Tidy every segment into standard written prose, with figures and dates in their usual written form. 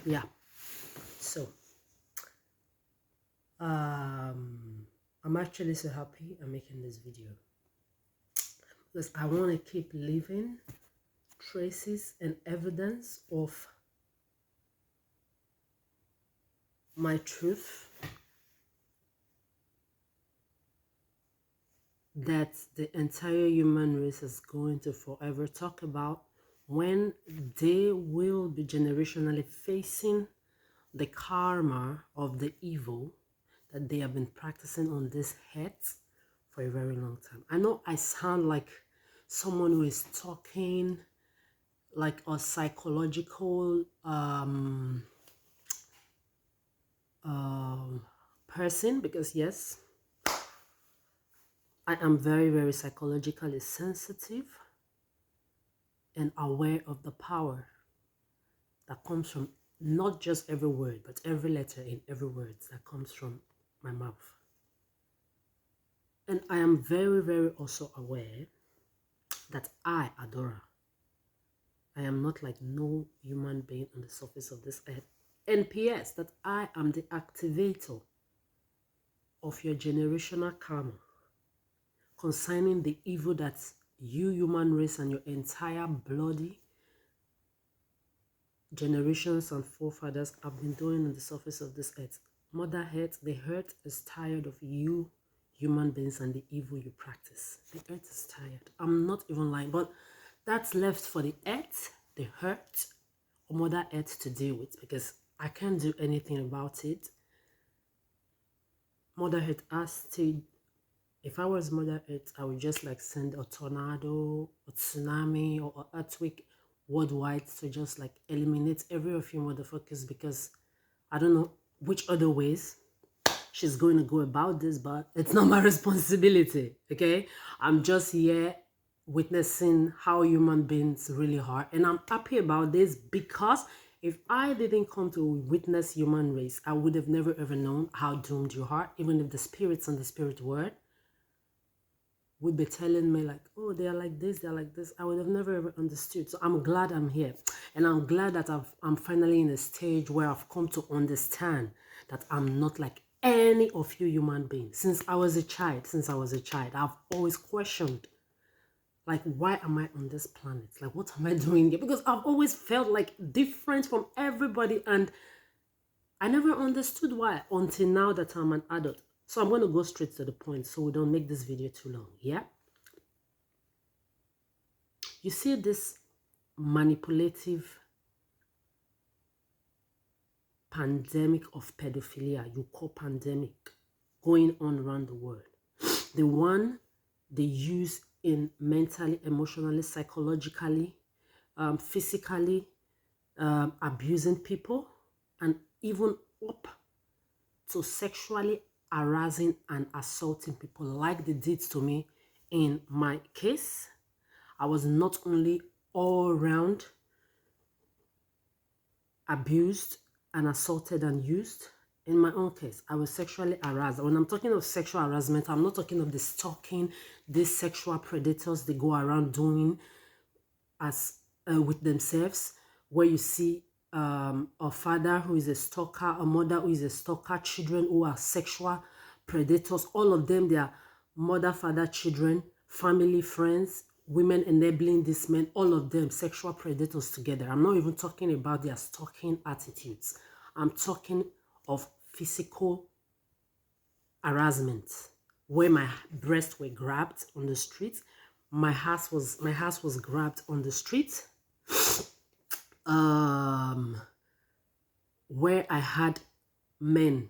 Yeah. So, I'm actually so happy I'm making this video because I want to keep leaving traces and evidence of my truth that the entire human race is going to forever talk about when they will be generationally facing the karma of the evil that they have been practicing on this heads for a very long time. I know I sound like someone who is talking like a psychological person, because yes, I am very, very psychologically sensitive and aware of the power that comes from not just every word, but every letter in every word that comes from my mouth. And I am very, very also aware that I, Adora, I am not like no human being on the surface of this earth. And P.S. that I am the activator of your generational karma concerning the evil that you, human race, and your entire bloody generations and forefathers have been doing on the surface of this earth. Mother Earth, the earth is tired of you, human beings, and the evil you practice. The earth is tired. I'm not even lying, but that's left for the earth, the earth, or Mother Earth to deal with, because I can't do anything about it. Mother Earth asked to, if I was Mother Earth, I would just like send a tornado, a tsunami, or an earthquake worldwide to just like eliminate every of you motherfuckers, because I don't know which other ways she's going to go about this, but it's not my responsibility, okay? I'm just here witnessing how human beings really are, and I'm happy about this because if I didn't come to witness human race, I would have never ever known how doomed you are, even if the spirits and the spirit world would be telling me like, oh, they're like this, they're like this. I would have never ever understood. So I'm glad I'm here. And I'm glad that I'm finally in a stage where I've come to understand that I'm not like any of you human beings. Since I was a child, I've always questioned, like, why am I on this planet? Like, what am I doing here? Because I've always felt like different from everybody. And I never understood why until now that I'm an adult. So I'm going to go straight to the point so we don't make this video too long, yeah? You see this manipulative pandemic of pedophilia, you call pandemic, going on around the world. The one they use in mentally, emotionally, psychologically, physically abusing people, and even up to sexually harassing and assaulting people like they did to me in my case. I was not only all around abused and assaulted and used. In my own case, I was sexually harassed. When I'm talking of sexual harassment, I'm not talking of the stalking, these sexual predators they go around doing as with themselves, where you see a father who is a stalker, a mother who is a stalker, children who are sexual predators, all of them, they are mother, father, children, family, friends, women enabling these men, all of them sexual predators together. I'm not even talking about their stalking attitudes. I'm talking of physical harassment, where my breasts were grabbed on the street, my house was grabbed on the street, where I had men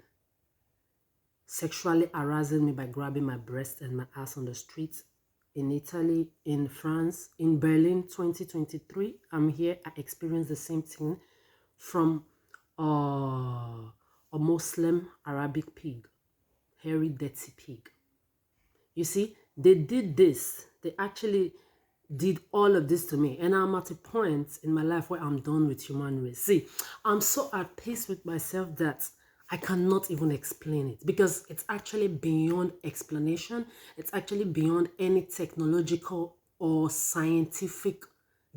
sexually harassing me by grabbing my breast and my ass on the streets. In Italy, in France, in Berlin, 2023. I'm here. I experienced the same thing from a Muslim Arabic pig, hairy, dirty pig. You see, they did this. They actually did all of this to me. And I'm at a point in my life where I'm done with human race. See, I'm so at peace with myself that I cannot even explain it, because it's actually beyond explanation. It's actually beyond any technological or scientific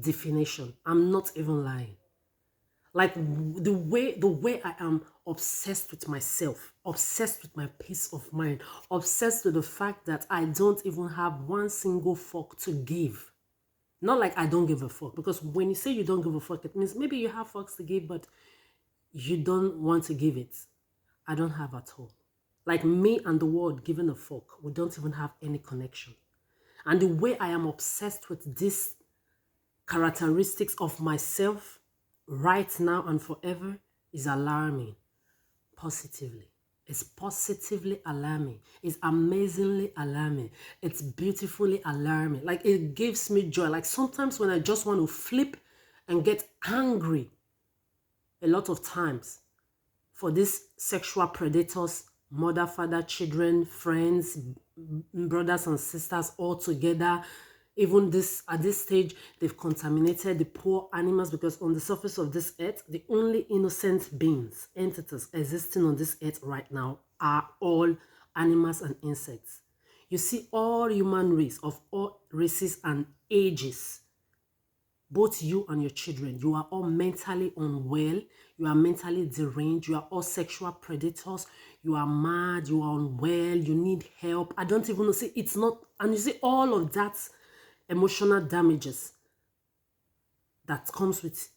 definition. I'm not even lying. Like the way I am obsessed with myself, obsessed with my peace of mind, obsessed with the fact that I don't even have one single fuck to give. Not like I don't give a fuck, because when you say you don't give a fuck, it means maybe you have fucks to give, but you don't want to give it. I don't have at all. Like me and the world giving a fuck, we don't even have any connection. And the way I am obsessed with these characteristics of myself right now and forever is alarming positively. It's positively alarming. It's amazingly alarming. It's beautifully alarming. Like it gives me joy. Like sometimes when I just want to flip and get angry, a lot of times, for these sexual predators, mother, father, children, friends, brothers and sisters all together. Even this, at this stage, they've contaminated the poor animals, because on the surface of this earth, the only innocent beings, entities existing on this earth right now are all animals and insects. You see, all human race of all races and ages, both you and your children, you are all mentally unwell, you are mentally deranged, you are all sexual predators, you are mad, you are unwell, you need help. I don't even know, see, it's not, and you see all of that emotional damages that comes with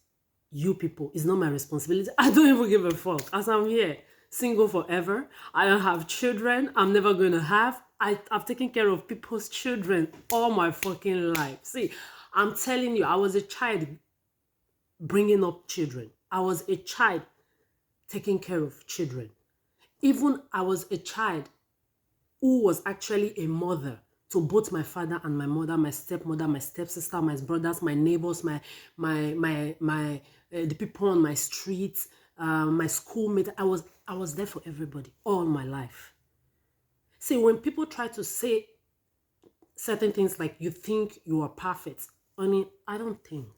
you people is not my responsibility. I don't even give a fuck, as I'm here, single forever. I don't have children, I'm never going to have. I've taken care of people's children all my fucking life. See, I'm telling you, I was a child bringing up children. I was a child taking care of children. Even I was a child who was actually a mother to both my father and my mother, my stepmother, my stepsister, my brothers, my neighbors, the people on my streets, my schoolmates. I was there for everybody all my life. See, when people try to say certain things like you think you are perfect, honey, I don't think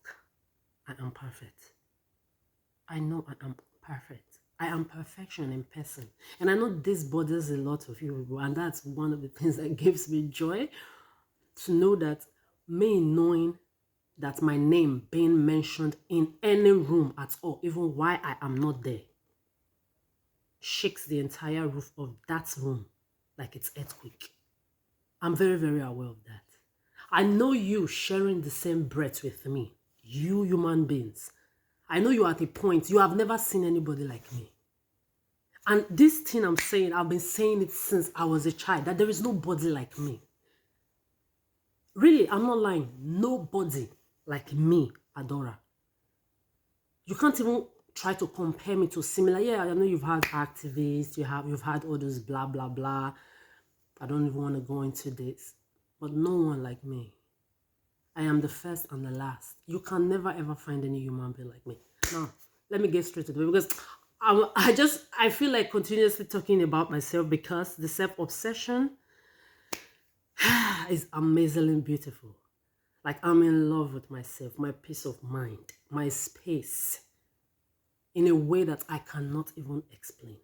I am perfect. I know I am perfect. I am perfection in person. And I know this bothers a lot of you, and that's one of the things that gives me joy, to know that me knowing that my name being mentioned in any room at all, even why I am not there, shakes the entire roof of that room like it's earthquake. I'm very, very aware of that. I know you sharing the same breath with me, you human beings. I know you are at a point, you have never seen anybody like me. And this thing I'm saying, I've been saying it since I was a child, that there is nobody like me. Really, I'm not lying. Nobody like me, Adora. You can't even try to compare me to similar. Yeah, I know you've had activists, you've had all those blah, blah, blah. I don't even want to go into this. But no one like me. I am the first and the last. You can never ever find any human being like me. Now, let me get straight to it, because I feel like continuously talking about myself, because the self-obsession is amazingly beautiful. Like I'm in love with myself, my peace of mind, my space, in a way that I cannot even explain.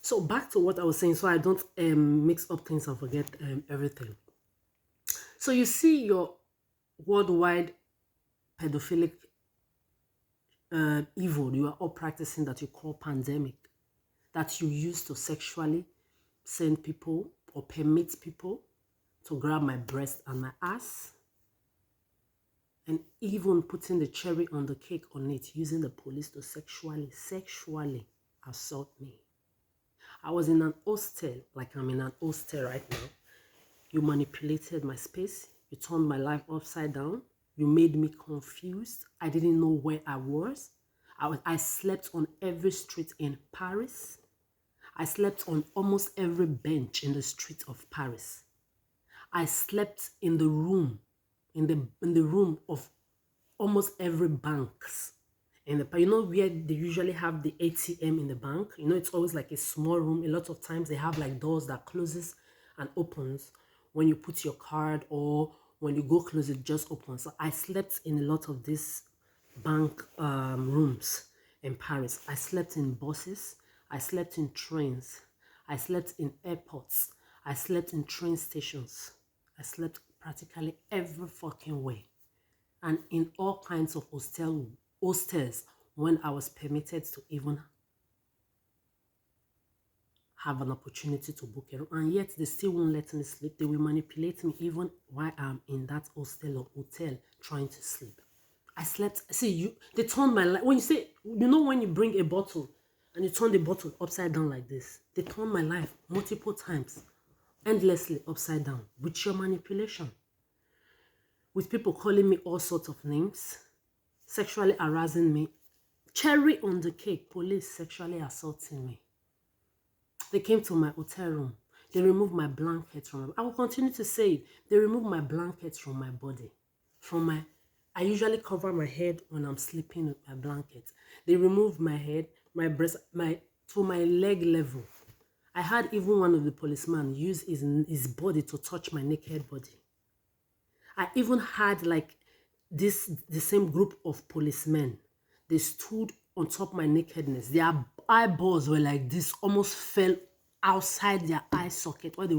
So back to what I was saying, so I don't mix up things and forget everything. So you see your worldwide pedophilic evil you are all practicing, that you call pandemic, that you use to sexually send people or permit people to grab my breast and my ass, and even putting the cherry on the cake on it, using the police to sexually assault me. I was in an hostel, like I'm in an hostel right now. You manipulated my space. You turned my life upside down. You made me confused. I didn't know where I was. I slept on every street in Paris. I slept on almost every bench in the street of Paris. I slept in the room, in the room of almost every banks. You know where they usually have the ATM in the bank? You know, it's always like a small room. A lot of times they have like doors that closes and opens when you put your card, or when you go close, it just opens. So I slept in a lot of these bank rooms in Paris. I slept in buses. I slept in trains. I slept in airports. I slept in train stations. I slept practically every fucking way. and in all kinds of hostels when I was permitted to even have an opportunity to book a room, and yet they still won't let me sleep. They will manipulate me even while I'm in that hostel or hotel trying to sleep. I slept. See, they turned my life. When you say, when you bring a bottle and you turn the bottle upside down like this, they turned my life multiple times, endlessly upside down with your manipulation. With people calling me all sorts of names, sexually harassing me. Cherry on the cake, police sexually assaulting me. They came to my hotel room. They removed my blankets from my... I will continue to say it. They removed my blankets from my body. I usually cover my head when I'm sleeping with my blanket. They removed my head, my breast, to my leg level. I had even one of the policemen use his body to touch my naked body. I even had the same group of policemen. They stood on top of my nakedness. Their eyeballs were like this, almost fell outside their eye socket. Where they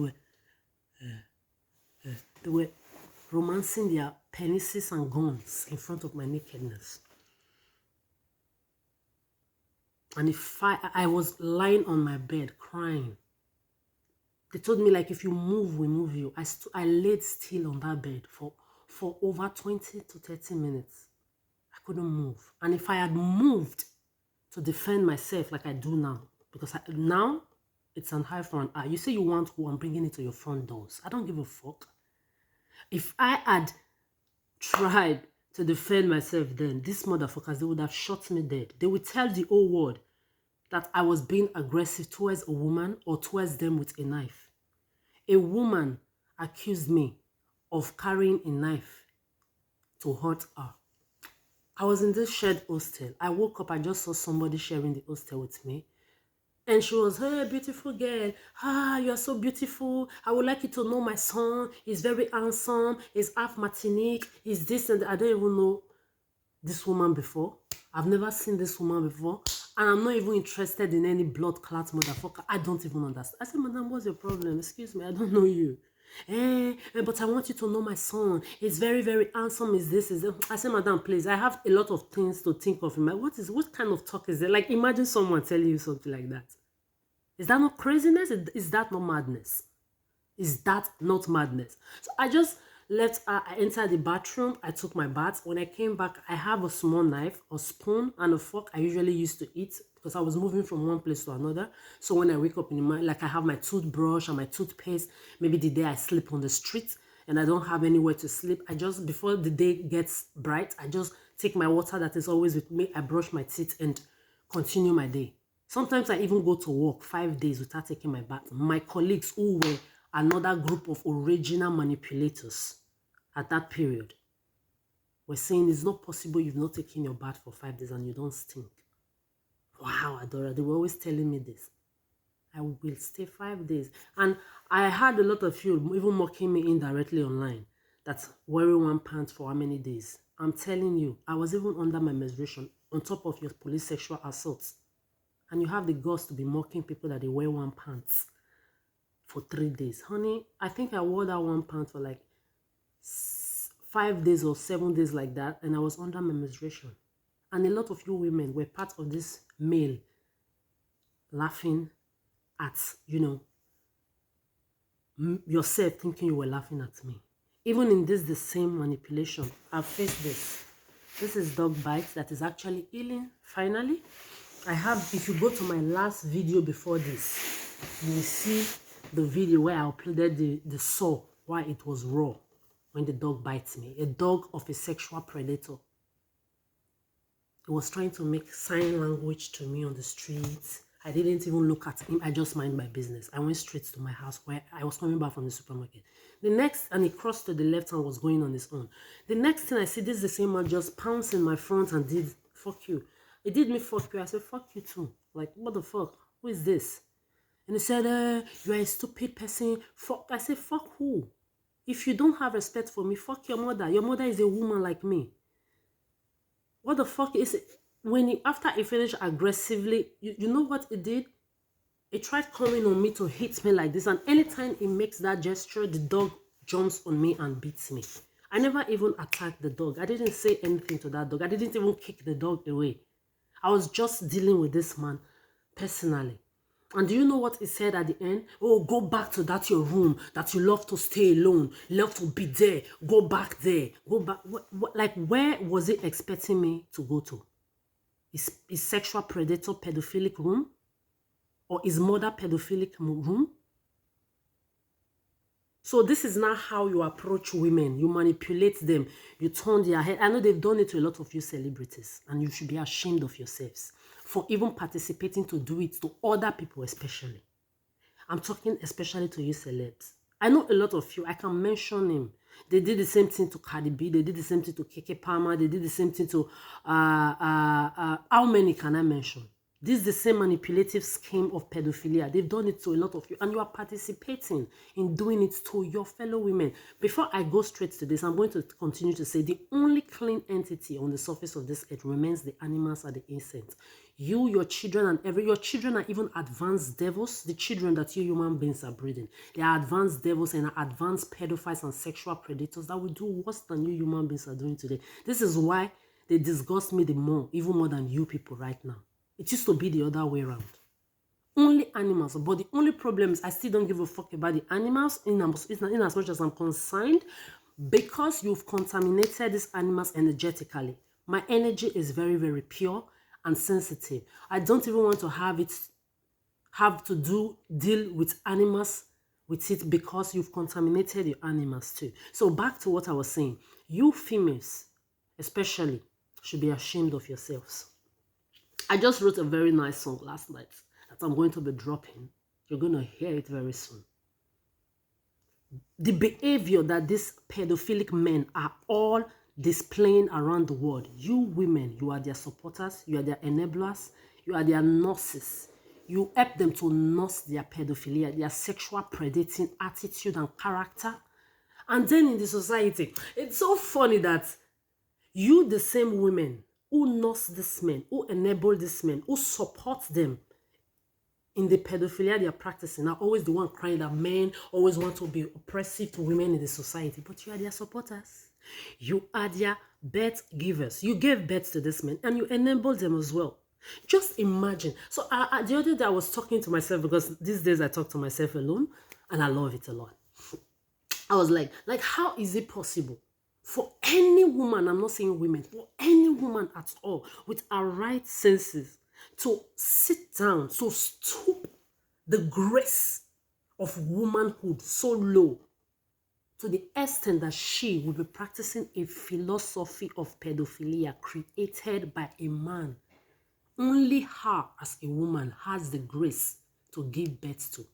were romancing their penises and guns in front of my nakedness. And if I was lying on my bed crying. They told me, if you move, we move you. I laid still on that bed for over 20 to 30 minutes. I couldn't move. And if I had moved to defend myself like I do now, because now it's an eye for an eye. You say you want who, I'm bringing it to your front doors. I don't give a fuck. If I had tried to defend myself then, these motherfuckers, they would have shot me dead. They would tell the whole world that I was being aggressive towards a woman or towards them with a knife. A woman accused me of carrying a knife to hurt her. I was in this shared hostel. I woke up, I just saw somebody sharing the hostel with me. And she was, hey, beautiful girl. You are so beautiful. I would like you to know my son. He's very handsome. He's half Martinique. He's this and that. I don't even know this woman before. I've never seen this woman before. And I'm not even interested in any blood clot motherfucker. I don't even understand. I said, madam, what's your problem? Excuse me, I don't know you. But I want you to know my son. He's very, very handsome. Is this, is that? I said, madam, please, I have a lot of things to think of. What kind of talk is there? Imagine someone telling you something like that. Is that not craziness? Is that not madness? Is that not madness? So I just left. I entered the bathroom. I took my bath. When I came back, I have a small knife, a spoon, and a fork. I usually used to eat because I was moving from one place to another. So when I wake up in the morning, I have my toothbrush and my toothpaste. Maybe the day I sleep on the street and I don't have anywhere to sleep, before the day gets bright, I just take my water that is always with me. I brush my teeth and continue my day. Sometimes I even go to work 5 days without taking my bath. My colleagues who were another group of original manipulators at that period were saying it's not possible you've not taken your bath for 5 days and you don't stink. Wow, Adora, they were always telling me this. I will stay 5 days. And I had a lot of you even mocking me indirectly online. That's wearing one pant for how many days? I'm telling you, I was even under my menstruation on top of your police sexual assaults. And you have the guts to be mocking people that they wear one pants for 3 days. Honey, I think I wore that one pant for 5 days or 7 days like that. And I was under my menstruation. And a lot of you women were part of this male laughing at, yourself thinking you were laughing at me. Even in the same manipulation, I've faced this. This is dog bite that is actually healing, finally. If you go to my last video before this, you will see the video where I uploaded the saw, why it was raw when the dog bites me. A dog of a sexual predator. He was trying to make sign language to me on the streets. I didn't even look at him. I just mind my business. I went straight to my house where I was coming back from the supermarket. And he crossed to the left and was going on his own. The next thing I see, this is the same man just pounced in my front and did, fuck you. He did me fuck you. I said, fuck you too. What the fuck? Who is this? And he said, you are a stupid person. Fuck. I said, fuck who? If you don't have respect for me, fuck your mother. Your mother is a woman like me. What the fuck is it? After he finished aggressively, you know what he did? He tried coming on me to hit me like this. And anytime he makes that gesture, the dog jumps on me and beats me. I never even attacked the dog. I didn't say anything to that dog. I didn't even kick the dog away. I was just dealing with this man personally. And do you know what he said at the end? Oh, go back to that your room that you love to stay alone, love to be there. Go back there. Go back. Like, where was he expecting me to go to? His sexual predator pedophilic room? Or his mother pedophilic room? So this is not how you approach women. You manipulate them. You turn their head. I know they've done it to a lot of you celebrities. And you should be ashamed of yourselves for even participating to do it to other people especially. I'm talking especially to you celebs. I know a lot of you. I can mention him. They did the same thing to Cardi B. They did the same thing to Keke Palmer. They did the same thing to... how many can I mention? This is the same manipulative scheme of pedophilia. They've done it to a lot of you, and you are participating in doing it to your fellow women. Before I go straight to this, I'm going to continue to say the only clean entity on the surface of this earth remains the animals and the insects. You, your children, and your children are even advanced devils. The children that you human beings are breeding, they are advanced devils and advanced pedophiles and sexual predators that will do worse than you human beings are doing today. This is why they disgust me even more than you people right now. It used to be the other way around. Only animals. But the only problem is I still don't give a fuck about the animals in as much as I'm concerned, because you've contaminated these animals energetically. My energy is very, very pure and sensitive. I don't even want to have to deal with animals with it, because you've contaminated your animals too. So back to what I was saying. You females, especially, should be ashamed of yourselves. I just wrote a very nice song last night that I'm going to be dropping. You're going to hear it very soon. The behavior that these pedophilic men are all displaying around the world. You women, you are their supporters, you are their enablers, you are their nurses. You help them to nurse their pedophilia, their sexual predating attitude and character. And then in the society, it's so funny that you, the same women who nurse these men, who enable these men, who support them in the pedophilia they are practicing, are always the one crying that men always want to be oppressive to women in the society. But you are their supporters. You are their birth givers. You gave birth to this men and you enable them as well. Just imagine. So the other day I was talking to myself, because these days I talk to myself alone and I love it a lot. I was like how is it possible for any woman, I'm not saying women, for any woman at all with her right senses to sit down, to stoop the grace of womanhood so low to the extent that she will be practicing a philosophy of pedophilia created by a man? Only her as a woman has the grace to give birth to.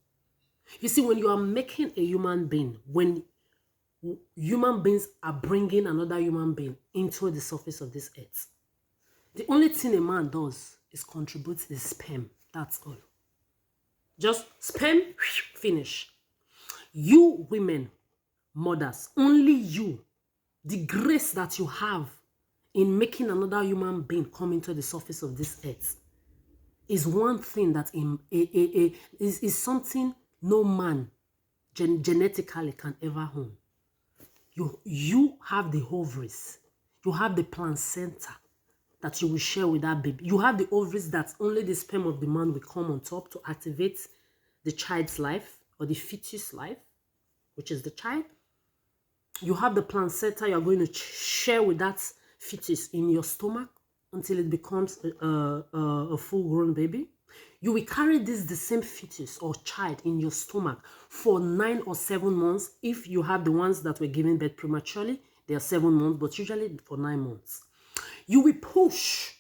You see, when you are making a human being, when human beings are bringing another human being into the surface of this earth, the only thing a man does is contribute his sperm. That's all. Just sperm, finish. You women, mothers, only you, the grace that you have in making another human being come into the surface of this earth is one thing that is something no man genetically can ever own. You have the ovaries, you have the placenta that you will share with that baby. You have the ovaries that only the sperm of the man will come on top to activate the child's life, or the fetus life, which is the child. You have the placenta you're going to share with that fetus in your stomach until it becomes a full-grown baby. You will carry the same fetus or child in your stomach for 9 or 7 months. If you have the ones that were given birth prematurely, they are 7 months, but usually for 9 months. You will push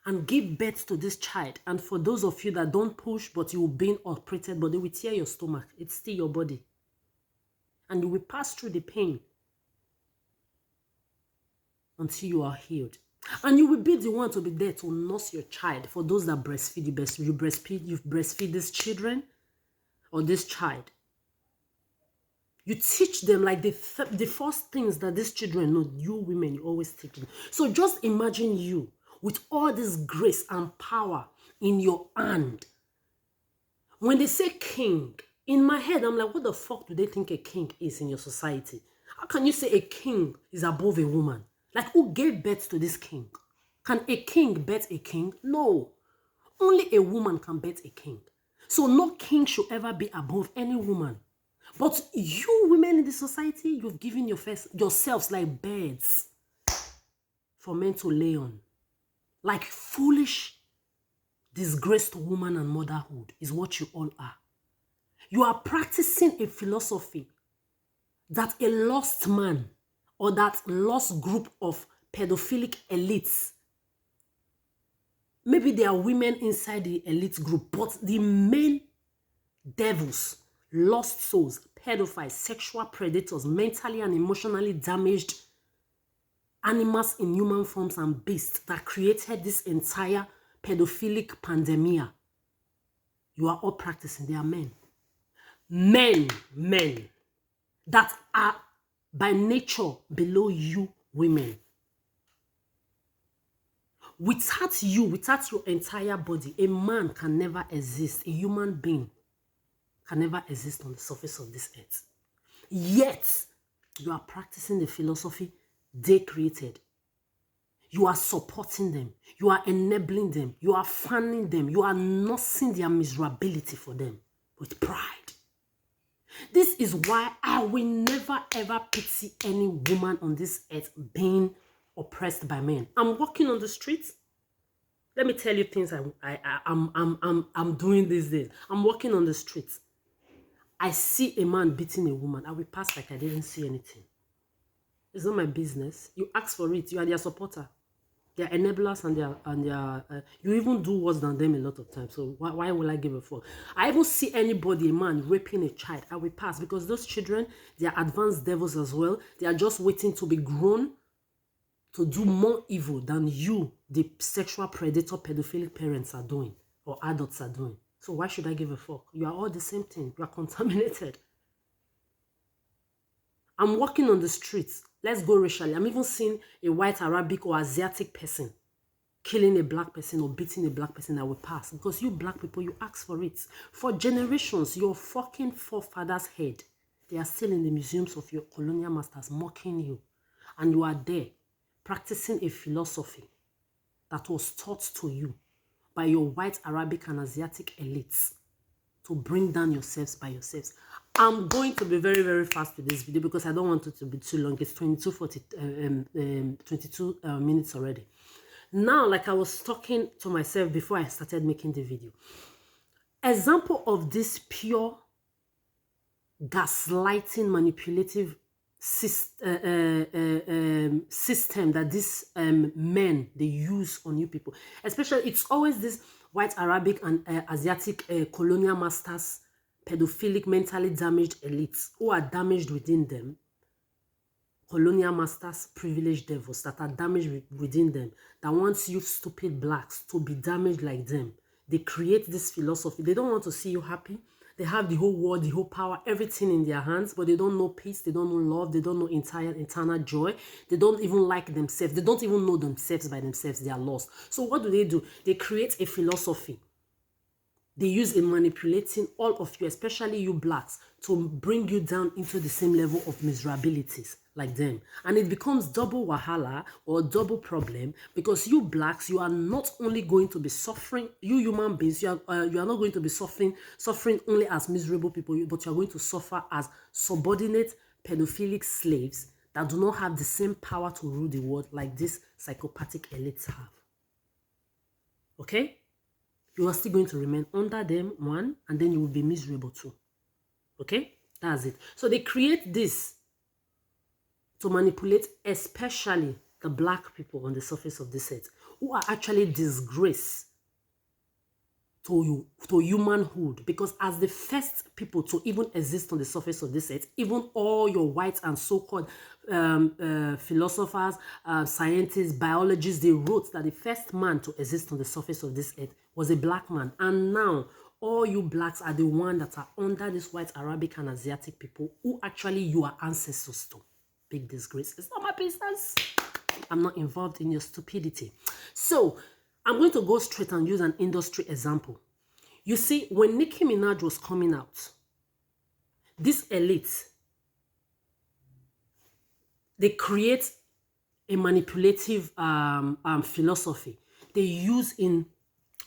and give birth to this child. And for those of you that don't push, but you will be operated, but they will tear your stomach. It's still your body. And you will pass through the pain until you are healed. And you will be the one to be there to nurse your child. For those that breastfeed, you breastfeed these children or this child. You teach them like the first things that these children know. You women, you always teach them. So just imagine you with all this grace and power in your hand. When they say king, in my head, I'm like, what the fuck do they think a king is in your society? How can you say a king is above a woman? Like, who gave birth to this king? Can a king birth a king? No. Only a woman can birth a king. So no king should ever be above any woman. But you women in the society, you've given yourselves like beds for men to lay on. Like foolish, disgraced woman and motherhood is what you all are. You are practicing a philosophy that a lost man or that lost group of pedophilic elites, maybe there are women inside the elite group, but the male devils, lost souls, pedophiles, sexual predators, mentally and emotionally damaged animals in human forms and beasts that created this entire pedophilic pandemia. You are all practicing. They are men. Men that are by nature below you women. Without you, without your entire body, a man can never exist. A human being can never exist on the surface of this earth. Yet, you are practicing the philosophy they created. You are supporting them. You are enabling them. You are fanning them. You are nursing their miserability for them with pride. This is why I will never ever pity any woman on this earth being oppressed by men. I'm walking on the streets. Let me tell you things I'm doing these days. I'm walking on the streets. I see a man beating a woman. I will pass like I didn't see anything. It's not my business. You ask for it. You are their supporter. They are enablers and you even do worse than them a lot of times. So why will I give a fuck? I even see anybody, a man, raping a child. I will pass because those children, they are advanced devils as well. They are just waiting to be grown to do more evil than you, the sexual predator, pedophilic parents are doing or adults are doing. So why should I give a fuck? You are all the same thing. You are contaminated. I'm walking on the streets. Let's go racially. I'm even seeing a white, Arabic, or Asiatic person killing a black person or beating a black person. I will pass. Because you black people, you ask for it. For generations, your fucking forefathers' head, they are still in the museums of your colonial masters mocking you. And you are there practicing a philosophy that was taught to you by your white, Arabic, and Asiatic elites to bring down yourselves by yourselves. I'm going to be very, very fast with this video because I don't want it to be too long. It's 22 minutes already. Now, like I was talking to myself before I started making the video, example of this pure gaslighting, manipulative system that these men, they use on you people. Especially, it's always this white, Arabic, and Asiatic colonial masters, pedophilic, mentally damaged elites who are damaged within them. Colonial masters, privileged devils that are damaged within them, that wants you stupid blacks to be damaged like them. They create this philosophy. They don't want to see you happy. They have the whole world, the whole power, everything in their hands, but they don't know peace, they don't know love, they don't know internal joy. They don't even like themselves. They don't even know themselves by themselves. They are lost. So what do? They create a philosophy. They use in manipulating all of you, especially you blacks, to bring you down into the same level of miserabilities like them. And it becomes double wahala or double problem because you blacks, you are not only going to be suffering, you human beings, you are not going to be suffering only as miserable people, but you are going to suffer as subordinate pedophilic slaves that do not have the same power to rule the world like these psychopathic elites have. Okay? You are still going to remain under them, one, and then you will be miserable too. Okay? That's it. So they create this to manipulate especially the black people on the surface of this earth who are actually disgrace to humanhood, because as the first people to even exist on the surface of this earth, even all your white and so-called philosophers, scientists, biologists, they wrote that the first man to exist on the surface of this earth was a black man. And now all you blacks are the ones that are under this white, Arabic, and Asiatic people who actually you are ancestors to. Big disgrace. It's not my business. I'm not involved in your stupidity. So I'm going to go straight and use an industry example. You see, when Nicki Minaj was coming out, this elite They create a manipulative philosophy they use in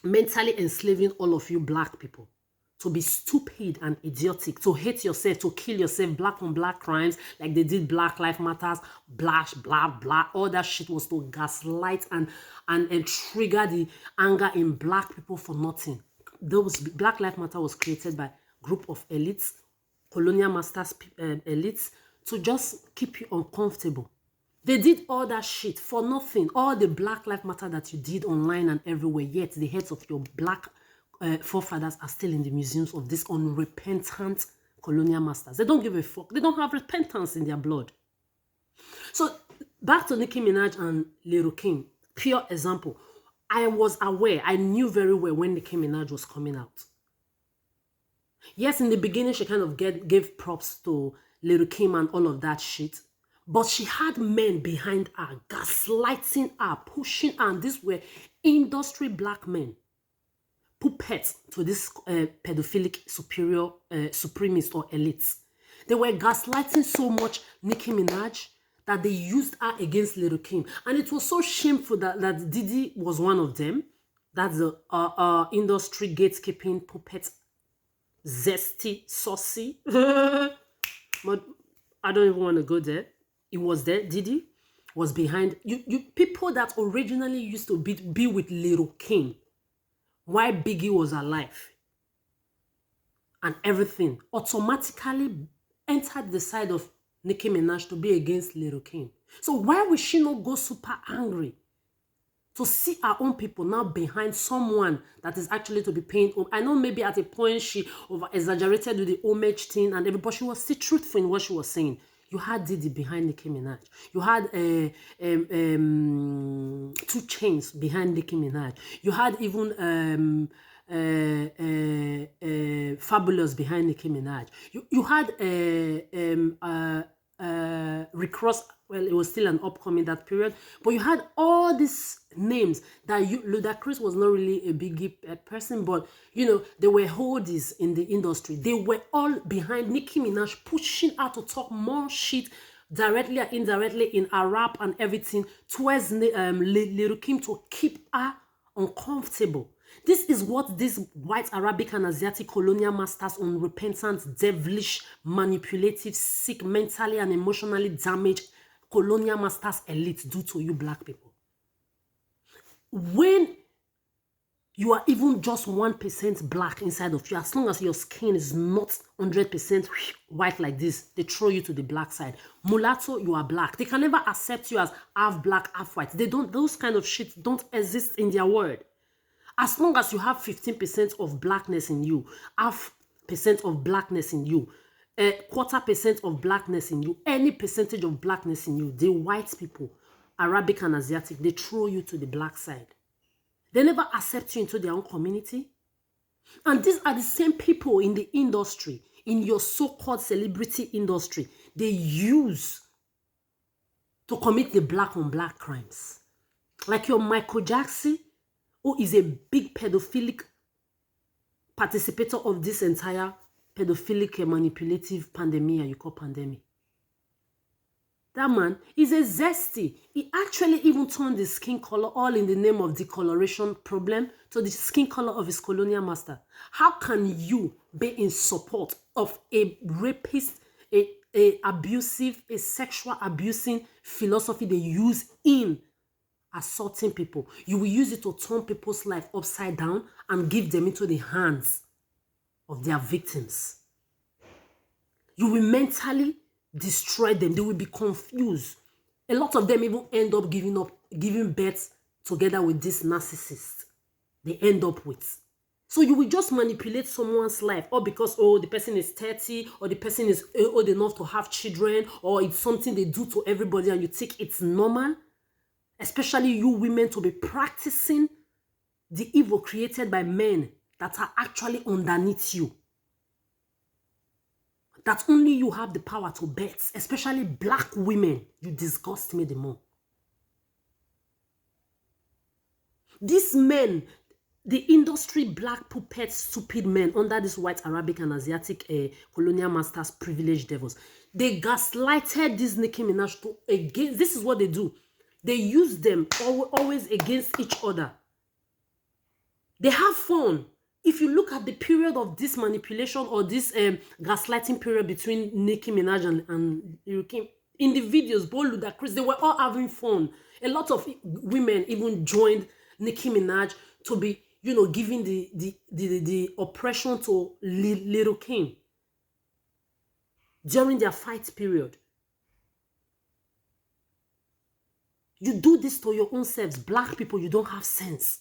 mentally enslaving all of you black people to be stupid and idiotic, to hate yourself, to kill yourself, black on black crimes, like they did Black Lives Matters, blah. All that shit was to gaslight and trigger the anger in black people for nothing. Those Black Lives Matter was created by a group of elites, colonial masters elites, to just keep you uncomfortable. They did all that shit for nothing. All the Black Lives Matter that you did online and everywhere, yet the heads of your black forefathers are still in the museums of these unrepentant colonial masters. They don't give a fuck. They don't have repentance in their blood. So back to Nicki Minaj and Lil Kim, pure example. I was aware, I knew very well when Nicki Minaj was coming out. Yes, in the beginning, she kind of gave props to Lil Kim and all of that shit. But she had men behind her, gaslighting her, pushing her. And these were industry black men, puppets to this pedophilic supremacist or elites. They were gaslighting so much Nicki Minaj that they used her against Lil Kim. And it was so shameful that Diddy was one of them. That's the industry gatekeeping puppet, zesty, saucy. But I don't even want to go there. It was there. Diddy was behind you people that originally used to be with Lil Kim while Biggie was alive, and everything automatically entered the side of Nicki Minaj to be against Lil Kim. So why would she not go super angry to see her own people now behind someone that is actually to be paying? I know maybe at a point she over-exaggerated with the homage thing and everything, but she was still truthful in what she was saying. You had Diddy behind Nicki Minaj. You had 2 Chainz behind Nicki Minaj. You had even Fabulous behind Nicki Minaj. You had Rick Ross. Well, it was still an upcoming that period, but you had all these names that Ludacris was not really a big person, but you know, they were holders in the industry. They were all behind Nicki Minaj, pushing her to talk more shit directly or indirectly in her rap and everything towards Lil Kim to keep her uncomfortable. This is what these white Arabic and Asiatic colonial masters, unrepentant, devilish, manipulative, sick, mentally and emotionally damaged colonial masters elites do to you black people. When you are even just 1% black inside of you, as long as your skin is not 100% white like this, they throw you to the black side. Mulatto, you are black. They can never accept you as half black, half white. They don't, those kind of shit don't exist in their world. As long as you have 15% of blackness in you, half percent of blackness in you, 1/4% of blackness in you, any percentage of blackness in you, the white people, Arabic and Asiatic, they throw you to the black side. They never accept you into their own community. And these are the same people in the industry, in your so-called celebrity industry, they use to commit the black on black crimes. Like your Michael Jackson, who is a big pedophilic participator of this entire pedophilic-manipulative-pandemie you call pandemic. That man is a zesty. He actually even turned the skin color, all in the name of decoloration problem, to the skin color of his colonial master. How can you be in support of a rapist, a abusive, a sexual abusing philosophy they use in assaulting people? You will use it to turn people's life upside down and give them into the hands of their victims. You will mentally destroy them. They will be confused. A lot of them even end up giving birth together with this narcissist they end up with. So you will just manipulate someone's life, or because, oh, the person is 30, or the person is old enough to have children, or it's something they do to everybody and you think it's normal. Especially you women, to be practicing the evil created by men that are actually underneath you. That only you have the power to bet, especially black women. You disgust me the more. These men, the industry black puppet stupid men under this white Arabic and Asiatic colonial masters, privileged devils, They gaslighted this Nicki Minaj to against. This is what they do. They use them always against each other. They have fun. If you look at the period of this manipulation or this gaslighting period between Nicki Minaj and Lil Kim, in the videos, both Ludacris, they were all having fun. A lot of women even joined Nicki Minaj to be, you know, giving the oppression to Lil Kim during their fight period. You do this to your own selves. Black people, you don't have sense.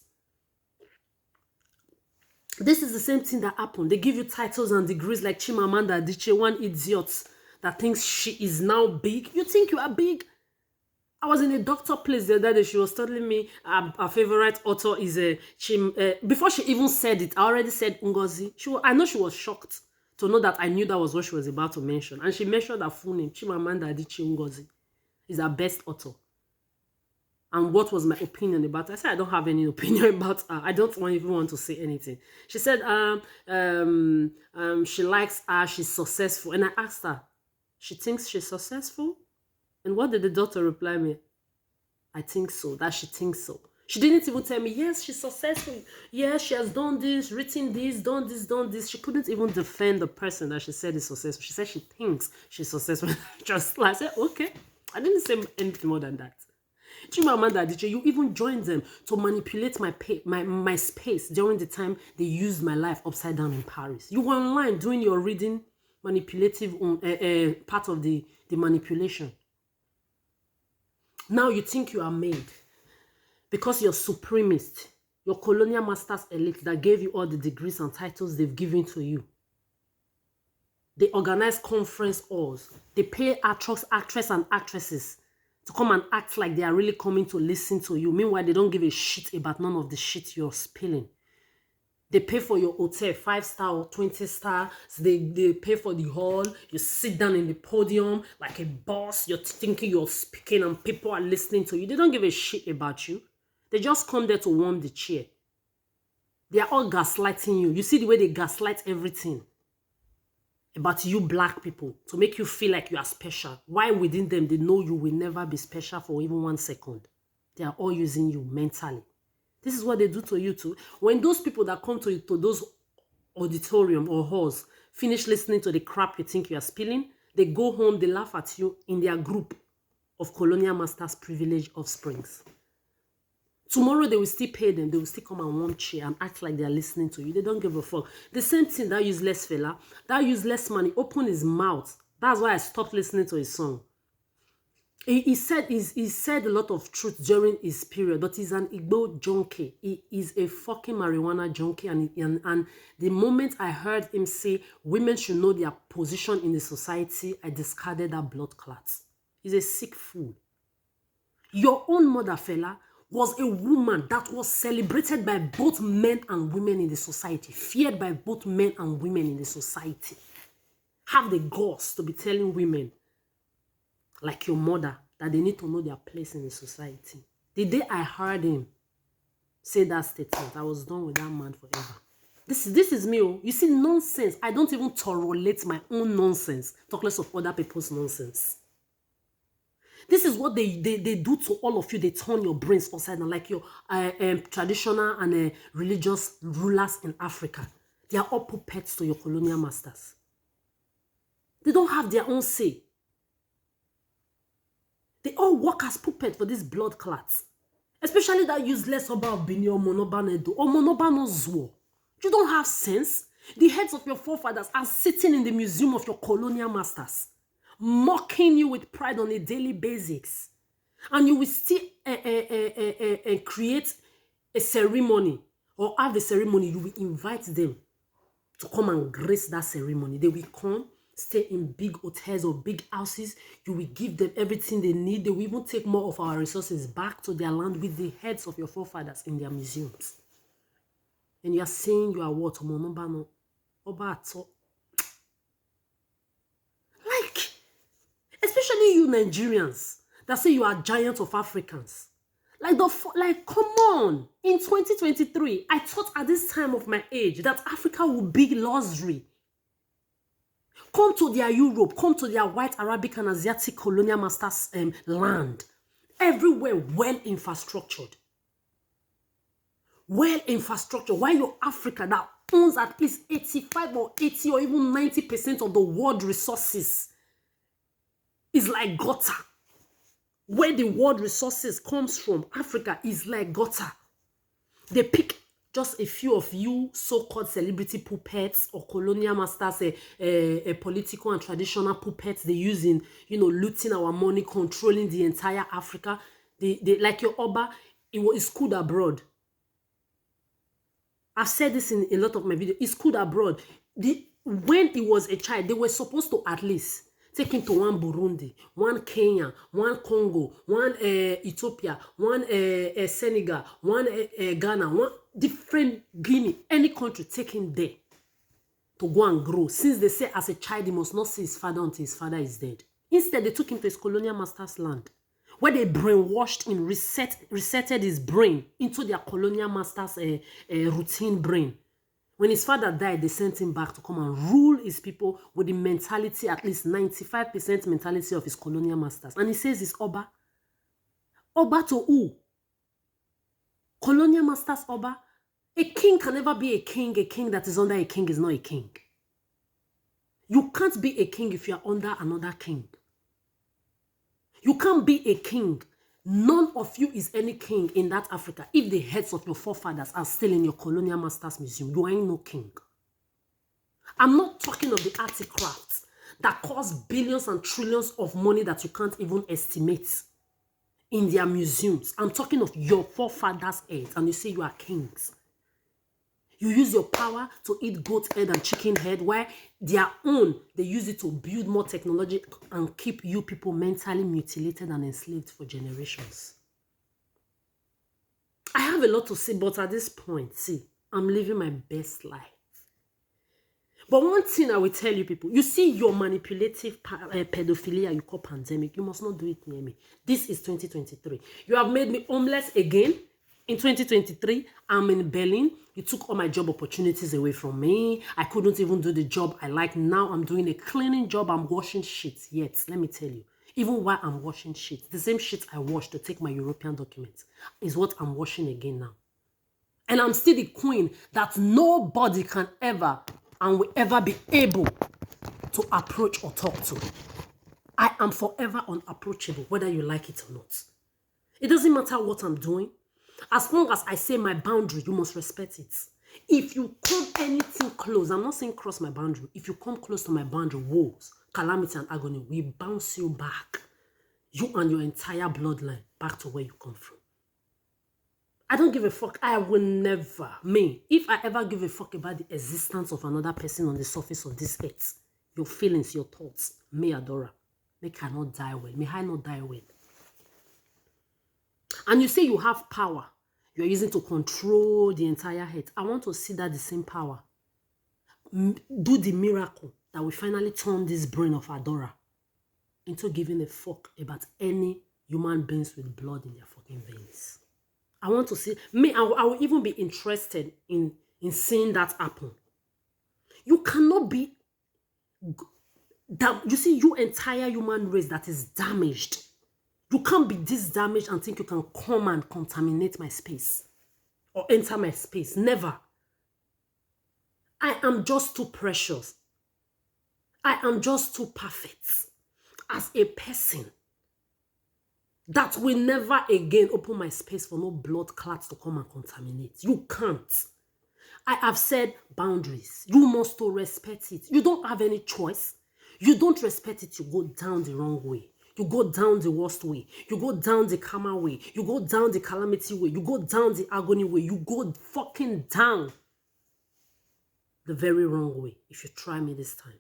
This is the same thing that happened. They give you titles and degrees like Chimamanda Adichie, one idiot that thinks she is now big. You think you are big? I was in a doctor place the other day. She was telling me her favorite author is before she even said it, I already said Ngozi. I know she was shocked to know that I knew that was what she was about to mention. And she mentioned her full name, Chimamanda Adichie Ngozi. Is her best author. And what was my opinion about her? I said, I don't have any opinion about her. I don't even want to say anything. She said, she likes her, she's successful. And I asked her, she thinks she's successful? And what did the daughter reply me? I think so, that she thinks so. She didn't even tell me, yes, she's successful. Yes, she has done this, written this, done this, done this. She couldn't even defend the person that she said is successful. She said she thinks she's successful. Just like, I said, okay. I didn't say anything more than that. Chimamanda Adichie, you even joined them to manipulate my space during the time they used my life upside down in Paris. You were online doing your reading, manipulative part of the manipulation. Now you think you are made because you're supremacist, your colonial masters elite that gave you all the degrees and titles they've given to you. They organize conference halls. They pay actors and actresses to come and act like they are really coming to listen to you. Meanwhile, they don't give a shit about none of the shit you're spilling. They pay for your hotel, 5-star or 20-star. So they pay for the hall. You sit down in the podium like a boss. You're thinking you're speaking and people are listening to you. They don't give a shit about you. They just come there to warm the chair. They are all gaslighting you. You see the way they gaslight everything about you black people to make you feel like you are special. Why within them, they know you will never be special for even 1 second. They are all using you mentally. This is what they do to you too. When those people that come to those auditorium or halls finish listening to the crap you think you are spilling, they go home, they laugh at you in their group of colonial masters privileged offsprings. Tomorrow, they will still pay them. They will still come and warm chair and act like they are listening to you. They don't give a fuck. The same thing, that useless fella, that useless man, he opened his mouth. That's why I stopped listening to his song. He said a lot of truth during his period, but he's an Igbo junkie. He is a fucking marijuana junkie. And the moment I heard him say women should know their position in the society, I discarded that blood clots. He's a sick fool. Your own mother, fella, was a woman that was celebrated by both men and women in the society, feared by both men and women in the society. Have the guts to be telling women, like your mother, that they need to know their place in the society. The day I heard him say that statement, I was done with that man forever. This is me. Oh. You see, nonsense. I don't even tolerate my own nonsense, talk less of other people's nonsense. This is what they do to all of you. They turn your brains upside down, like your traditional and religious rulers in Africa. They are all puppets to your colonial masters. They don't have their own say. They all work as puppets for these blood clots. Especially that useless Oba of Bini or Monoba Nedo or Monoba no Zuo. You don't have sense. The heads of your forefathers are sitting in the museum of your colonial masters, mocking you with pride on a daily basis. And you will still create a ceremony or have the ceremony. You will invite them to come and grace that ceremony. They will come, stay in big hotels or big houses. You will give them everything they need. They will even take more of our resources back to their land with the heads of your forefathers in their museums. And you are saying you are what? Monobano. Obato. Like, especially you Nigerians that say you are giants of Africans. Like, come on. In 2023, I thought at this time of my age that Africa would be luxury. Come to their Europe, come to their white Arabic and Asiatic colonial masters land. Everywhere well infrastructured. Well infrastructure. Why your Africa that owns at least 85 or 80 or even 90% of the world resources is like gutter. Where the world resources comes from, Africa is like gutter. They pick just a few of you so-called celebrity puppets or colonial masters, political and traditional puppets they use in, looting our money, controlling the entire Africa. They like your Oba, it's schooled abroad. I've said this in a lot of my videos. It's schooled abroad. When he was a child, they were supposed to at least take him to one Burundi, one Kenya, one Congo, one Ethiopia, one Senegal, one Ghana, one different Guinea, any country, take him there to go and grow. Since they say as a child, he must not see his father until his father is dead. Instead, they took him to his colonial master's land, where they brainwashed him, resetted his brain into their colonial master's routine brain. When his father died, they sent him back to come and rule his people with the mentality, at least 95% mentality of his colonial masters. And he says it's Oba. Oba to who? Colonial masters Oba. A king can never be a king. A king that is under a king is not a king. You can't be a king if you are under another king. You can't be a king. None of you is any king in that Africa. If the heads of your forefathers are still in your colonial masters museum, you ain't no king. I'm not talking of the artifacts that cost billions and trillions of money that you can't even estimate in their museums. I'm talking of your forefathers' heads, and you say you are kings. You use your power to eat goat head and chicken head, while their own, they use it to build more technology and keep you people mentally mutilated and enslaved for generations. I have a lot to say, but at this point, see, I'm living my best life. But one thing I will tell you people, you see your manipulative pedophilia you call pandemic, you must not do it near me. This is 2023. You have made me homeless again. In 2023, I'm in Berlin. You took all my job opportunities away from me. I couldn't even do the job I like. Now I'm doing a cleaning job. I'm washing sheets. Yet, let me tell you, even while I'm washing sheets, the same sheets I washed to take my European documents is what I'm washing again now. And I'm still the queen that nobody can ever and will ever be able to approach or talk to. I am forever unapproachable, whether you like it or not. It doesn't matter what I'm doing. As long as I say my boundary, you must respect it. If you come anything close, I'm not saying cross my boundary. If you come close to my boundary, woes, calamity and agony, we bounce you back. You and your entire bloodline back to where you come from. I don't give a fuck. I will never, if I ever give a fuck about the existence of another person on the surface of this earth, your feelings, your thoughts, Adora, make I not die well. May I not die well. And you say you have power you're using to control the entire head. I want to see that the same power do the miracle that will finally turn this brain of Adora into giving a fuck about any human beings with blood in their fucking veins. I want to see, I will even be interested in seeing that happen. You cannot be, you see, your entire human race that is damaged. You can't be this damaged and think you can come and contaminate my space or enter my space. Never. I am just too precious. I am just too perfect as a person that will never again open my space for no blood clots to come and contaminate. You can't. I have said boundaries. You must to respect it. You don't have any choice. You don't respect it, you go down the wrong way. You go down the worst way. You go down the karma way. You go down the calamity way. You go down the agony way. You go fucking down the very wrong way if you try me this time.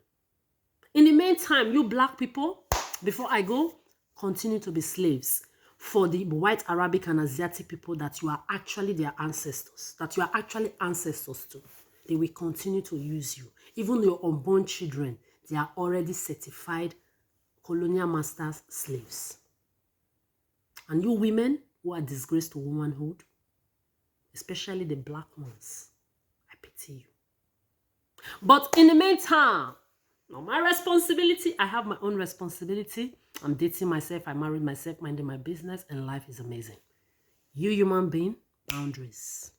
In the meantime, you black people, before I go, continue to be slaves for the white Arabic and Asiatic people that you are actually their ancestors, that you are actually ancestors to. They will continue to use you. Even your unborn children, they are already certified colonial masters, slaves. And you women who are disgraced to womanhood, especially the black ones, I pity you. But in the meantime, Not my responsibility. I have my own responsibility. I'm dating myself. I married myself, minding my business, and life is amazing. You human being, boundaries.